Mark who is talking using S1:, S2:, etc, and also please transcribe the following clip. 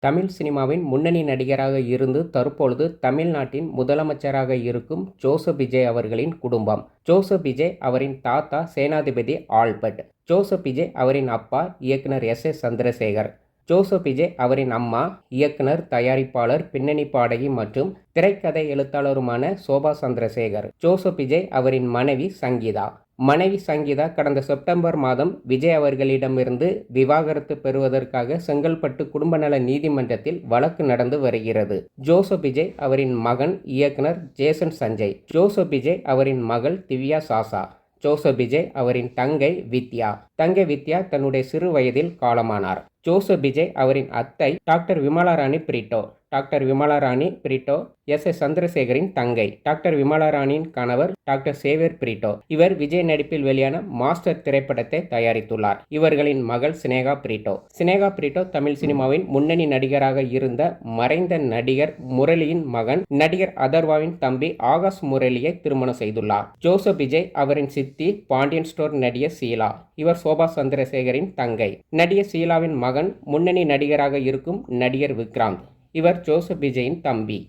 S1: தமிழ் சினிமாவின் முன்னணி நடிகராக இருந்து தற்பொழுது தமிழ்நாட்டின் முதலமைச்சராக இருக்கும் ஜோசப் விஜய் அவர்களின் குடும்பம். ஜோசப் விஜய் அவரின் தாத்தா சேனாதிபதி ஆல்பர்ட். ஜோசப் விஜய் அவரின் அப்பா இயக்குனர் எஸ். சந்திரசேகர். ஜோசப் விஜய் அவரின் அம்மா இயக்குனர், தயாரிப்பாளர், பின்னணி பாடகி மற்றும் திரைக்கதை எழுத்தாளருமான சோபா சந்திரசேகர். ஜோசப் விஜய் அவரின் மனைவி சங்கீதா. கடந்த செப்டம்பர் மாதம் விஜய் அவர்களிடமிருந்து விவாகரத்து பெறுவதற்காக செங்கல்பட்டு குடும்ப நல நீதிமன்றத்தில் வழக்கு நடந்து வருகிறது. ஜோசப் விஜய் அவரின் மகன் இயக்குனர் ஜேசன் சஞ்சய். ஜோசப் விஜய் அவரின் மகள் திவ்யா சாசா. ஜோசப் விஜய் அவரின் தங்கை வித்யா தன்னுடைய சிறு வயதில் காலமானார். ஜோசப் விஜய் அவரின் அத்தை டாக்டர் விமலாராணி பிரிட்டோ எஸ். சந்திரசேகரின் தங்கை. டாக்டர் விமலாராணியின் கணவர் டாக்டர் சேவியர் பிரிட்டோ. இவர் விஜய் நடிப்பில் வெளியான மாஸ்டர் திரைப்படத்தை தயாரித்துள்ளார். இவர்களின் மகள் சினேகா பிரிட்டோ தமிழ் சினிமாவின் முன்னணி நடிகராக இருந்த மறைந்த நடிகர் முரளியின் மகன் நடிகர் அதர்வாவின் தம்பி ஆகாஷ் முரளியை திருமணம் செய்துள்ளார். ஜோசப் விஜய் அவரின் சித்தி பாண்டியன் ஸ்டோர் நடிகர் ஷீலா. இவர் சோபா சந்திரசேகரின் தங்கை. நடிகர் ஷீலாவின் மகன் முன்னணி நடிகராக இருக்கும் நடிகர் விக்ராந்த். இவர் ஜோசப் விஜயின் தம்பி.